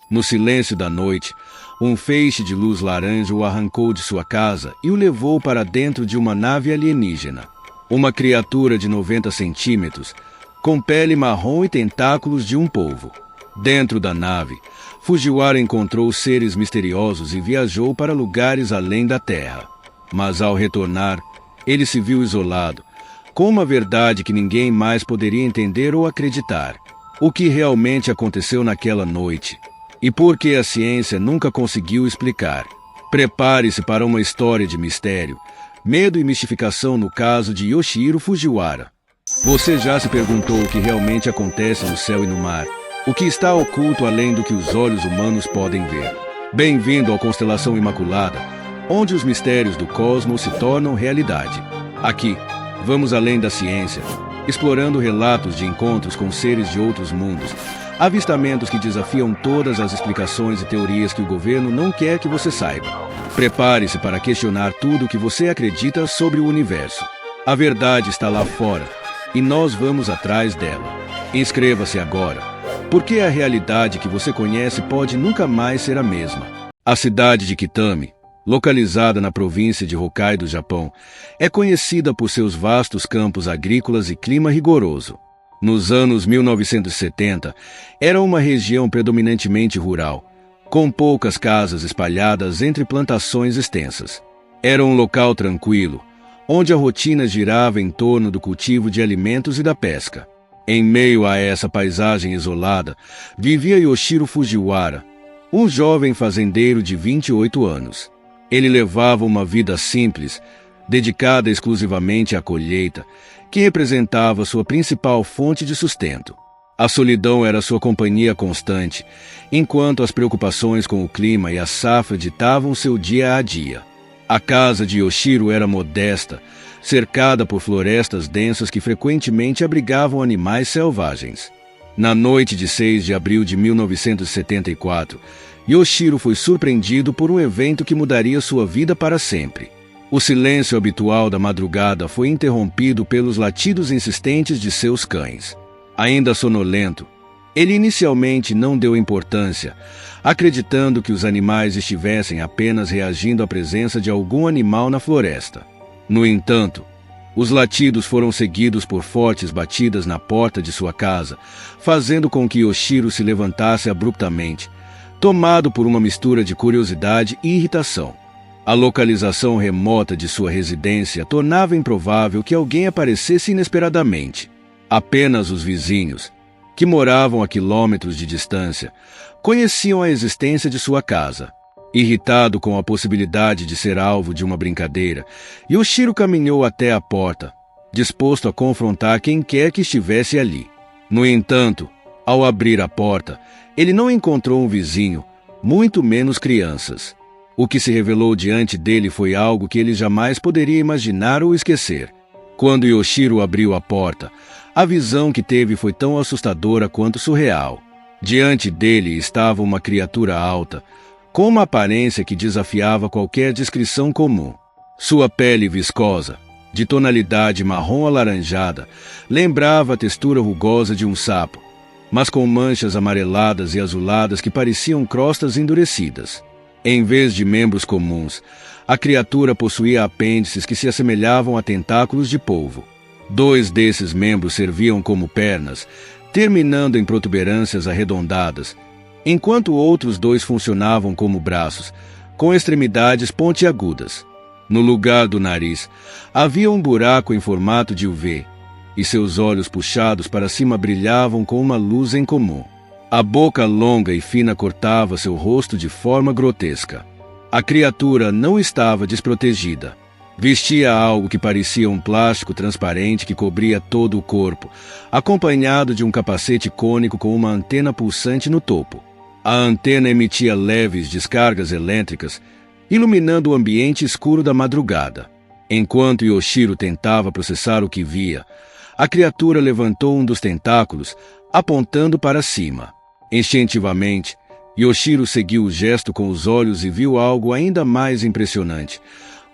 No silêncio da noite, um feixe de luz laranja o arrancou de sua casa e o levou para dentro de uma nave alienígena. Uma criatura de 90 centímetros, com pele marrom e tentáculos de um polvo. Dentro da nave, Fujiwara encontrou seres misteriosos e viajou para lugares além da Terra. Mas ao retornar, ele se viu isolado, com uma verdade que ninguém mais poderia entender ou acreditar. O que realmente aconteceu naquela noite e por que a ciência nunca conseguiu explicar. Prepare-se para uma história de mistério, medo e mistificação no caso de Yoshihiro Fujiwara. Você já se perguntou o que realmente acontece no céu e no mar? O que está oculto além do que os olhos humanos podem ver? Bem-vindo à Constelação Imaculada, onde os mistérios do cosmos se tornam realidade. Aqui, vamos além da ciência, explorando relatos de encontros com seres de outros mundos, avistamentos que desafiam todas as explicações e teorias que o governo não quer que você saiba. Prepare-se para questionar tudo o que você acredita sobre o universo. A verdade está lá fora, e nós vamos atrás dela. Inscreva-se agora, porque a realidade que você conhece pode nunca mais ser a mesma. A cidade de Kitami, localizada na província de Hokkaido, Japão, é conhecida por seus vastos campos agrícolas e clima rigoroso. Nos anos 1970, era uma região predominantemente rural, com poucas casas espalhadas entre plantações extensas. Era um local tranquilo, onde a rotina girava em torno do cultivo de alimentos e da pesca. Em meio a essa paisagem isolada, vivia Yoshihiro Fujiwara, um jovem fazendeiro de 28 anos. Ele levava uma vida simples, dedicada exclusivamente à colheita, que representava sua principal fonte de sustento. A solidão era sua companhia constante, enquanto as preocupações com o clima e a safra ditavam seu dia a dia. A casa de Yoshihiro era modesta, cercada por florestas densas que frequentemente abrigavam animais selvagens. Na noite de 6 de abril de 1974, Yoshihiro foi surpreendido por um evento que mudaria sua vida para sempre. O silêncio habitual da madrugada foi interrompido pelos latidos insistentes de seus cães. Ainda sonolento, ele inicialmente não deu importância, acreditando que os animais estivessem apenas reagindo à presença de algum animal na floresta. No entanto, os latidos foram seguidos por fortes batidas na porta de sua casa, fazendo com que Yoshihiro se levantasse abruptamente, tomado por uma mistura de curiosidade e irritação. A localização remota de sua residência tornava improvável que alguém aparecesse inesperadamente. Apenas os vizinhos, que moravam a quilômetros de distância, conheciam a existência de sua casa. Irritado com a possibilidade de ser alvo de uma brincadeira, Yoshihiro caminhou até a porta, disposto a confrontar quem quer que estivesse ali. No entanto, ao abrir a porta, ele não encontrou um vizinho, muito menos crianças. O que se revelou diante dele foi algo que ele jamais poderia imaginar ou esquecer. Quando Yoshihiro abriu a porta, a visão que teve foi tão assustadora quanto surreal. Diante dele estava uma criatura alta, com uma aparência que desafiava qualquer descrição comum. Sua pele viscosa, de tonalidade marrom alaranjada, lembrava a textura rugosa de um sapo, mas com manchas amareladas e azuladas que pareciam crostas endurecidas. Em vez de membros comuns, a criatura possuía apêndices que se assemelhavam a tentáculos de polvo. 2 desses membros serviam como pernas, terminando em protuberâncias arredondadas, enquanto outros 2 funcionavam como braços, com extremidades pontiagudas. No lugar do nariz, havia um buraco em formato de V, e seus olhos puxados para cima brilhavam com uma luz incomum. A boca longa e fina cortava seu rosto de forma grotesca. A criatura não estava desprotegida. Vestia algo que parecia um plástico transparente que cobria todo o corpo, acompanhado de um capacete cônico com uma antena pulsante no topo. A antena emitia leves descargas elétricas, iluminando o ambiente escuro da madrugada. Enquanto Yoshihiro tentava processar o que via, a criatura levantou um dos tentáculos, apontando para cima. Instintivamente, Yoshihiro seguiu o gesto com os olhos e viu algo ainda mais impressionante.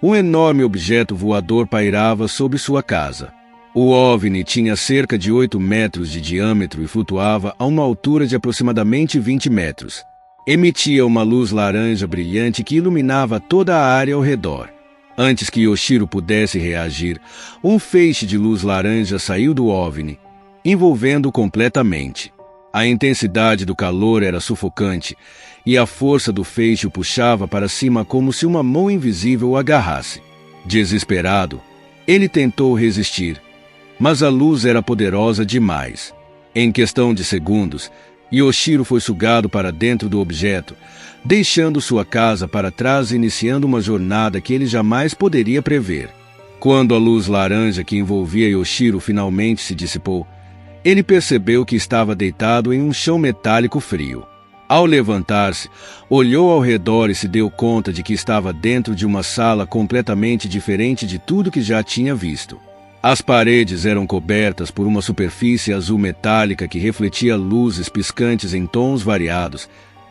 Um enorme objeto voador pairava sobre sua casa. O OVNI tinha cerca de 8 metros de diâmetro e flutuava a uma altura de aproximadamente 20 metros. Emitia uma luz laranja brilhante que iluminava toda a área ao redor. Antes que Yoshiro pudesse reagir, um feixe de luz laranja saiu do OVNI, envolvendo-o completamente. A intensidade do calor era sufocante, e a força do feixe o puxava para cima como se uma mão invisível o agarrasse. Desesperado, ele tentou resistir, mas a luz era poderosa demais. Em questão de segundos, Yoshiro foi sugado para dentro do objeto, deixando sua casa para trás e iniciando uma jornada que ele jamais poderia prever. Quando a luz laranja que envolvia Yoshiro finalmente se dissipou, ele percebeu que estava deitado em um chão metálico frio. Ao levantar-se, olhou ao redor e se deu conta de que estava dentro de uma sala completamente diferente de tudo que já tinha visto. As paredes eram cobertas por uma superfície azul metálica que refletia luzes piscantes em tons variados,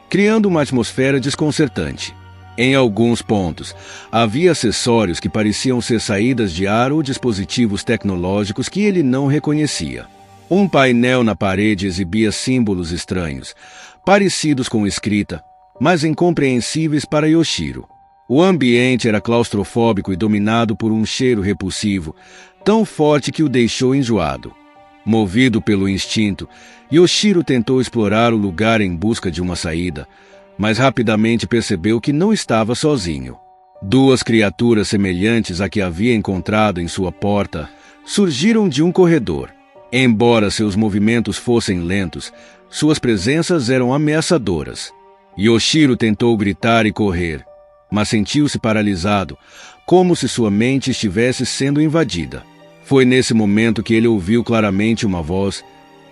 criando uma atmosfera desconcertante. Em alguns pontos, havia acessórios que pareciam ser saídas de ar ou dispositivos tecnológicos que ele não reconhecia. Um painel na parede exibia símbolos estranhos, parecidos com escrita, mas incompreensíveis para Yoshiro. O ambiente era claustrofóbico e dominado por um cheiro repulsivo, tão forte que o deixou enjoado. Movido pelo instinto, Yoshiro tentou explorar o lugar em busca de uma saída, mas rapidamente percebeu que não estava sozinho. Duas criaturas semelhantes à que havia encontrado em sua porta surgiram de um corredor. Embora seus movimentos fossem lentos, suas presenças eram ameaçadoras. Yoshiro tentou gritar e correr, mas sentiu-se paralisado, como se sua mente estivesse sendo invadida. Foi nesse momento que ele ouviu claramente uma voz,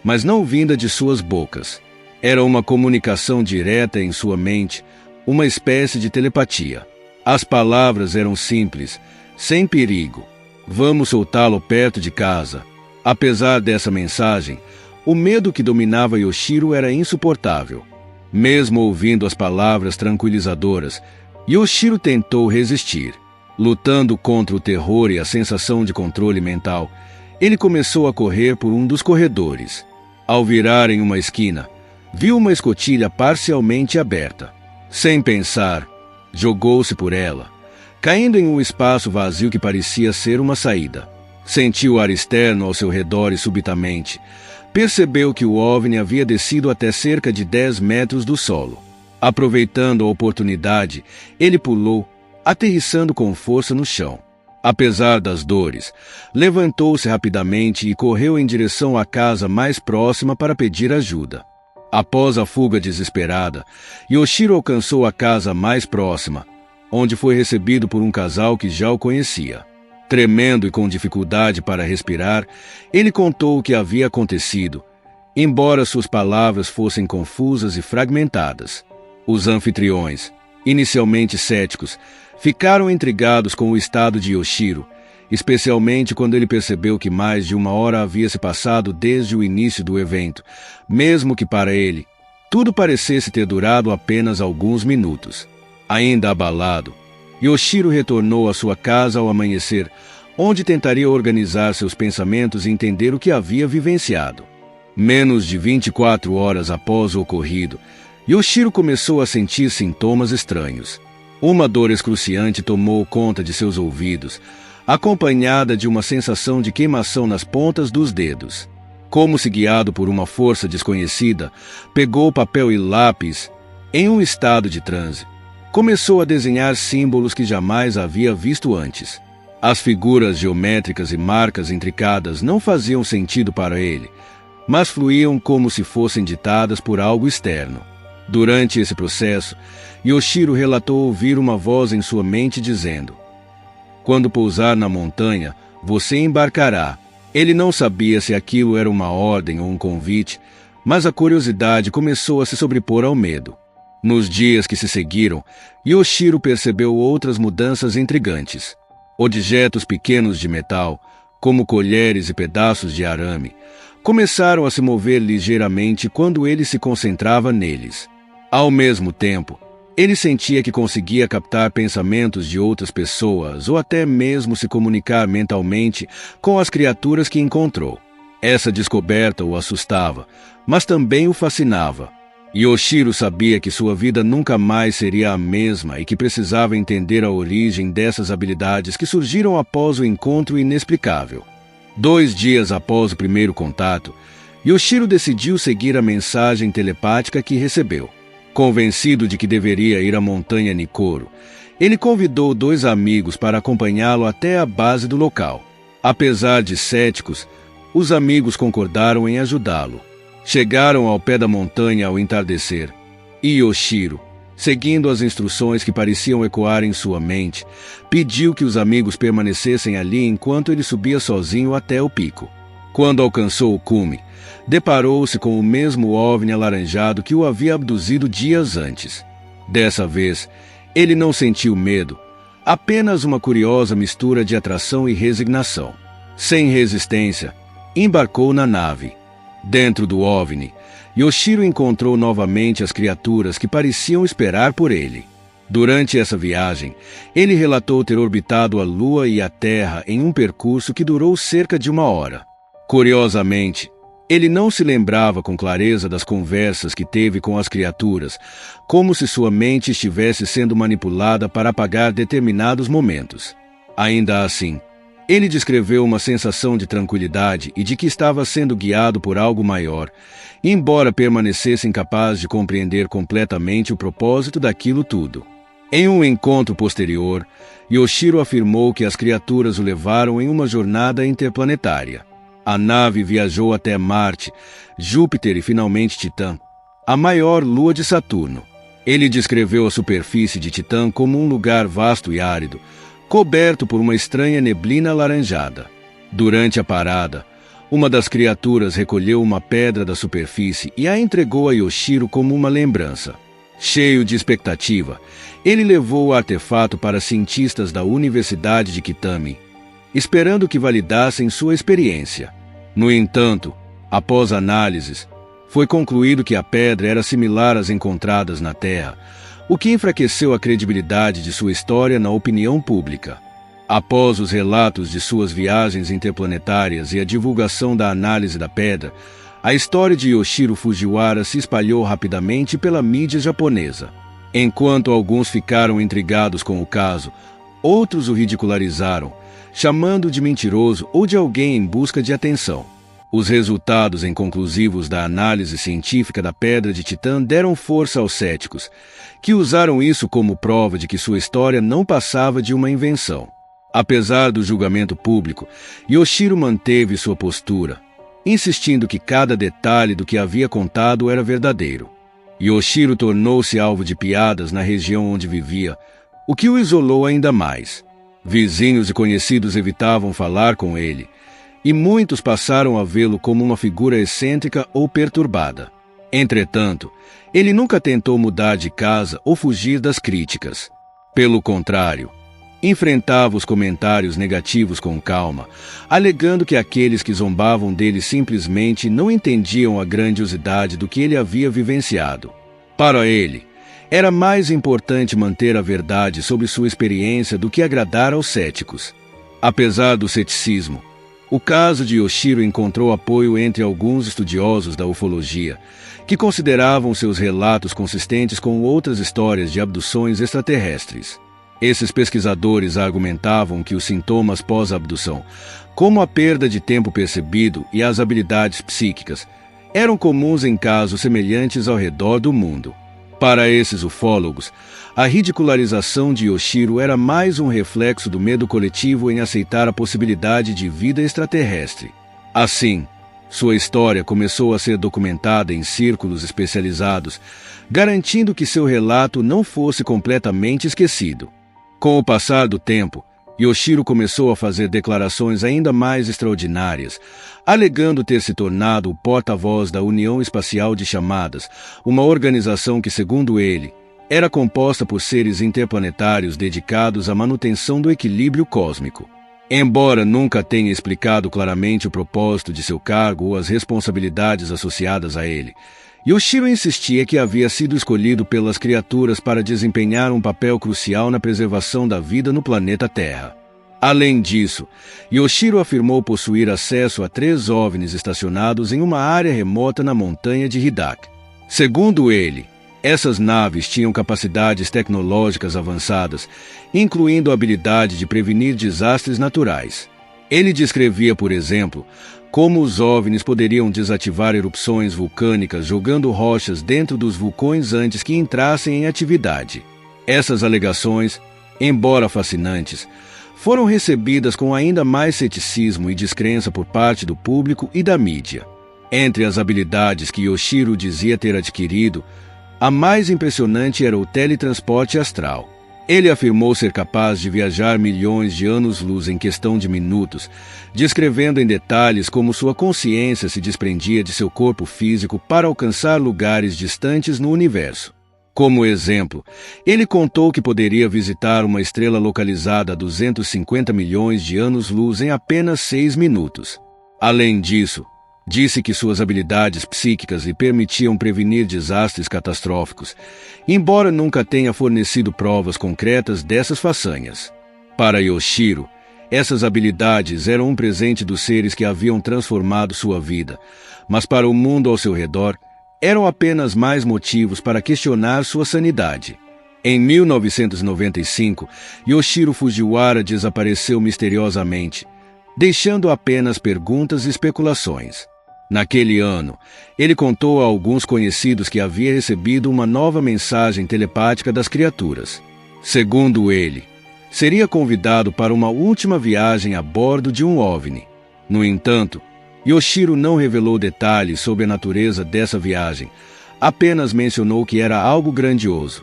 mas não vinda de suas bocas. Era uma comunicação direta em sua mente, uma espécie de telepatia. As palavras eram simples, sem perigo. Vamos soltá-lo perto de casa. Apesar dessa mensagem, o medo que dominava Yoshiro era insuportável. Mesmo ouvindo as palavras tranquilizadoras, Yoshiro tentou resistir. Lutando contra o terror e a sensação de controle mental, ele começou a correr por um dos corredores. Ao virar em uma esquina, viu uma escotilha parcialmente aberta. Sem pensar, jogou-se por ela, caindo em um espaço vazio que parecia ser uma saída. Sentiu o ar externo ao seu redor e subitamente percebeu que o OVNI havia descido até cerca de 10 metros do solo. Aproveitando a oportunidade, ele pulou, aterrissando com força no chão. Apesar das dores, levantou-se rapidamente e correu em direção à casa mais próxima para pedir ajuda. Após a fuga desesperada, Yoshiro alcançou a casa mais próxima, onde foi recebido por um casal que já o conhecia. Tremendo e com dificuldade para respirar, ele contou o que havia acontecido, embora suas palavras fossem confusas e fragmentadas. Os anfitriões, inicialmente céticos, ficaram intrigados com o estado de Yoshiro, especialmente quando ele percebeu que mais de 1 hora havia se passado desde o início do evento, mesmo que para ele, tudo parecesse ter durado apenas alguns minutos. Ainda abalado, Yoshiro retornou à sua casa ao amanhecer, onde tentaria organizar seus pensamentos e entender o que havia vivenciado. Menos de 24 horas após o ocorrido, Yoshiro começou a sentir sintomas estranhos. Uma dor excruciante tomou conta de seus ouvidos, acompanhada de uma sensação de queimação nas pontas dos dedos. Como se guiado por uma força desconhecida, pegou papel e lápis em um estado de transe. Começou a desenhar símbolos que jamais havia visto antes. As figuras geométricas e marcas intricadas não faziam sentido para ele, mas fluíam como se fossem ditadas por algo externo. Durante esse processo, Yoshiro relatou ouvir uma voz em sua mente dizendo: "Quando pousar na montanha, você embarcará." Ele não sabia se aquilo era uma ordem ou um convite, mas a curiosidade começou a se sobrepor ao medo. Nos dias que se seguiram, Yoshiro percebeu outras mudanças intrigantes. Objetos pequenos de metal, como colheres e pedaços de arame, começaram a se mover ligeiramente quando ele se concentrava neles. Ao mesmo tempo, ele sentia que conseguia captar pensamentos de outras pessoas ou até mesmo se comunicar mentalmente com as criaturas que encontrou. Essa descoberta o assustava, mas também o fascinava. Yoshiro sabia que sua vida nunca mais seria a mesma e que precisava entender a origem dessas habilidades que surgiram após o encontro inexplicável. 2 dias após o primeiro contato, Yoshiro decidiu seguir a mensagem telepática que recebeu. Convencido de que deveria ir à montanha Nikoro, ele convidou 2 amigos para acompanhá-lo até a base do local. Apesar de céticos, os amigos concordaram em ajudá-lo. Chegaram ao pé da montanha ao entardecer, e Yoshiro, seguindo as instruções que pareciam ecoar em sua mente, pediu que os amigos permanecessem ali enquanto ele subia sozinho até o pico. Quando alcançou o cume, deparou-se com o mesmo OVNI alaranjado que o havia abduzido dias antes. Dessa vez, ele não sentiu medo, apenas uma curiosa mistura de atração e resignação. Sem resistência, embarcou na nave. Dentro do OVNI, Yoshiro encontrou novamente as criaturas que pareciam esperar por ele. Durante essa viagem, ele relatou ter orbitado a Lua e a Terra em um percurso que durou cerca de 1 hora. Curiosamente, ele não se lembrava com clareza das conversas que teve com as criaturas, como se sua mente estivesse sendo manipulada para apagar determinados momentos. Ainda assim, ele descreveu uma sensação de tranquilidade e de que estava sendo guiado por algo maior, embora permanecesse incapaz de compreender completamente o propósito daquilo tudo. Em um encontro posterior, Yoshiro afirmou que as criaturas o levaram em uma jornada interplanetária. A nave viajou até Marte, Júpiter e finalmente Titã, a maior lua de Saturno. Ele descreveu a superfície de Titã como um lugar vasto e árido, coberto por uma estranha neblina alaranjada. Durante a parada, uma das criaturas recolheu uma pedra da superfície e a entregou a Yoshiro como uma lembrança. Cheio de expectativa, ele levou o artefato para cientistas da Universidade de Kitami, esperando que validassem sua experiência. No entanto, após análises, foi concluído que a pedra era similar às encontradas na Terra, o que enfraqueceu a credibilidade de sua história na opinião pública. Após os relatos de suas viagens interplanetárias e a divulgação da análise da pedra, a história de Yoshiro Fujiwara se espalhou rapidamente pela mídia japonesa. Enquanto alguns ficaram intrigados com o caso, outros o ridicularizaram, chamando de mentiroso ou de alguém em busca de atenção. Os resultados inconclusivos da análise científica da pedra de Titã deram força aos céticos, que usaram isso como prova de que sua história não passava de uma invenção. Apesar do julgamento público, Yoshiro manteve sua postura, insistindo que cada detalhe do que havia contado era verdadeiro. Yoshiro tornou-se alvo de piadas na região onde vivia, o que o isolou ainda mais. Vizinhos e conhecidos evitavam falar com ele, e muitos passaram a vê-lo como uma figura excêntrica ou perturbada. Entretanto, ele nunca tentou mudar de casa ou fugir das críticas. Pelo contrário, enfrentava os comentários negativos com calma, alegando que aqueles que zombavam dele simplesmente não entendiam a grandiosidade do que ele havia vivenciado. Para ele, era mais importante manter a verdade sobre sua experiência do que agradar aos céticos. Apesar do ceticismo, o caso de Yoshiro encontrou apoio entre alguns estudiosos da ufologia, que consideravam seus relatos consistentes com outras histórias de abduções extraterrestres. Esses pesquisadores argumentavam que os sintomas pós-abdução, como a perda de tempo percebido e as habilidades psíquicas, eram comuns em casos semelhantes ao redor do mundo. Para esses ufólogos, a ridicularização de Yoshiro era mais um reflexo do medo coletivo em aceitar a possibilidade de vida extraterrestre. Assim, sua história começou a ser documentada em círculos especializados, garantindo que seu relato não fosse completamente esquecido. Com o passar do tempo, Yoshiro começou a fazer declarações ainda mais extraordinárias, alegando ter se tornado o porta-voz da União Espacial de Chamadas, uma organização que, segundo ele, era composta por seres interplanetários dedicados à manutenção do equilíbrio cósmico. Embora nunca tenha explicado claramente o propósito de seu cargo ou as responsabilidades associadas a ele, Yoshiro insistia que havia sido escolhido pelas criaturas para desempenhar um papel crucial na preservação da vida no planeta Terra. Além disso, Yoshiro afirmou possuir acesso a 3 OVNIs estacionados em uma área remota na montanha de Hidak. Segundo ele, essas naves tinham capacidades tecnológicas avançadas, incluindo a habilidade de prevenir desastres naturais. Ele descrevia, por exemplo, como os OVNIs poderiam desativar erupções vulcânicas jogando rochas dentro dos vulcões antes que entrassem em atividade. Essas alegações, embora fascinantes, foram recebidas com ainda mais ceticismo e descrença por parte do público e da mídia. Entre as habilidades que Yoshiro dizia ter adquirido, a mais impressionante era o teletransporte astral. Ele afirmou ser capaz de viajar milhões de anos-luz em questão de minutos, descrevendo em detalhes como sua consciência se desprendia de seu corpo físico para alcançar lugares distantes no universo. Como exemplo, ele contou que poderia visitar uma estrela localizada a 250 milhões de anos-luz em apenas 6 minutos. Além disso, disse que suas habilidades psíquicas lhe permitiam prevenir desastres catastróficos, embora nunca tenha fornecido provas concretas dessas façanhas. Para Yoshiro, essas habilidades eram um presente dos seres que haviam transformado sua vida, mas para o mundo ao seu redor, eram apenas mais motivos para questionar sua sanidade. Em 1995, Yoshiro Fujiwara desapareceu misteriosamente, deixando apenas perguntas e especulações. Naquele ano, ele contou a alguns conhecidos que havia recebido uma nova mensagem telepática das criaturas. Segundo ele, seria convidado para uma última viagem a bordo de um OVNI. No entanto, Yoshiro não revelou detalhes sobre a natureza dessa viagem, apenas mencionou que era algo grandioso.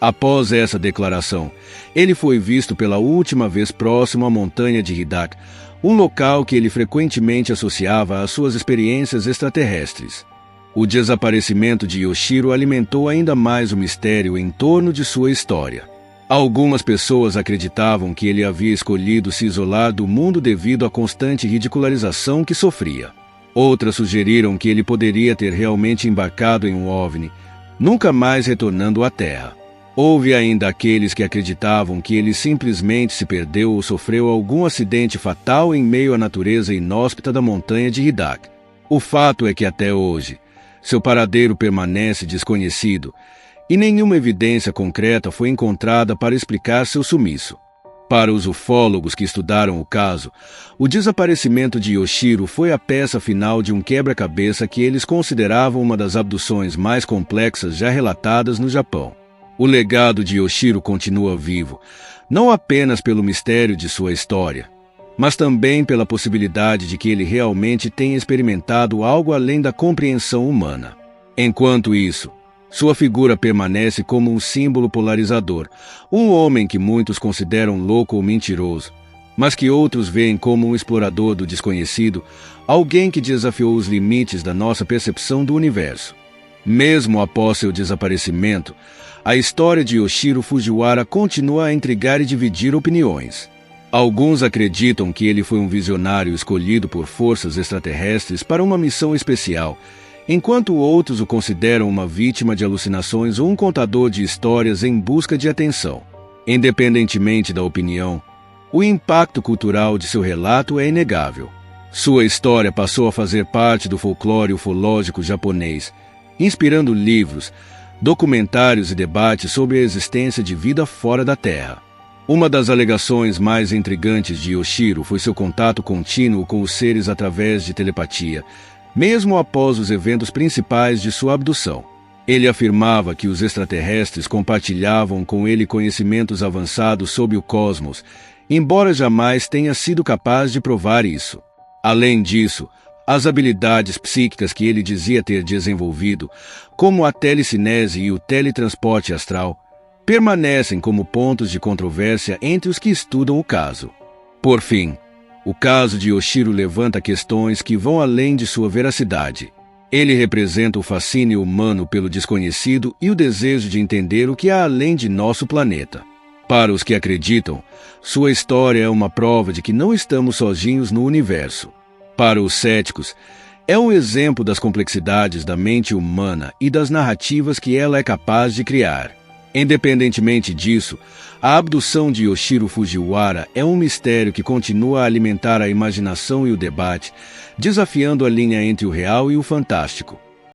Após essa declaração, ele foi visto pela última vez próximo à montanha de Hidak, um local que ele frequentemente associava às suas experiências extraterrestres. O desaparecimento de Yoshiro alimentou ainda mais o mistério em torno de sua história. Algumas pessoas acreditavam que ele havia escolhido se isolar do mundo devido à constante ridicularização que sofria. Outras sugeriram que ele poderia ter realmente embarcado em um OVNI, nunca mais retornando à Terra. Houve ainda aqueles que acreditavam que ele simplesmente se perdeu ou sofreu algum acidente fatal em meio à natureza inóspita da montanha de Hidak. O fato é que até hoje, seu paradeiro permanece desconhecido e nenhuma evidência concreta foi encontrada para explicar seu sumiço. Para os ufólogos que estudaram o caso, o desaparecimento de Yoshiro foi a peça final de um quebra-cabeça que eles consideravam uma das abduções mais complexas já relatadas no Japão. O legado de Yoshiro continua vivo, não apenas pelo mistério de sua história, mas também pela possibilidade de que ele realmente tenha experimentado algo além da compreensão humana. Enquanto isso, sua figura permanece como um símbolo polarizador, um homem que muitos consideram louco ou mentiroso, mas que outros veem como um explorador do desconhecido, alguém que desafiou os limites da nossa percepção do universo. Mesmo após seu desaparecimento, a história de Yoshiro Fujiwara continua a intrigar e dividir opiniões. Alguns acreditam que ele foi um visionário escolhido por forças extraterrestres para uma missão especial, enquanto outros o consideram uma vítima de alucinações ou um contador de histórias em busca de atenção. Independentemente da opinião, o impacto cultural de seu relato é inegável. Sua história passou a fazer parte do folclore ufológico japonês, inspirando livros, documentários e debates sobre a existência de vida fora da Terra. Uma das alegações mais intrigantes de Yoshiro foi seu contato contínuo com os seres através de telepatia, mesmo após os eventos principais de sua abdução. Ele afirmava que os extraterrestres compartilhavam com ele conhecimentos avançados sobre o cosmos, embora jamais tenha sido capaz de provar isso. Além disso, as habilidades psíquicas que ele dizia ter desenvolvido, como a telecinese e o teletransporte astral, permanecem como pontos de controvérsia entre os que estudam o caso. Por fim, o caso de Yoshiro levanta questões que vão além de sua veracidade. Ele representa o fascínio humano pelo desconhecido e o desejo de entender o que há além de nosso planeta. Para os que acreditam, sua história é uma prova de que não estamos sozinhos no universo. Para os céticos, é um exemplo das complexidades da mente humana e das narrativas que ela é capaz de criar. Independentemente disso, a abdução de Yoshiro Fujiwara é um mistério que continua a alimentar a imaginação e o debate, desafiando a linha entre o real e o fantástico.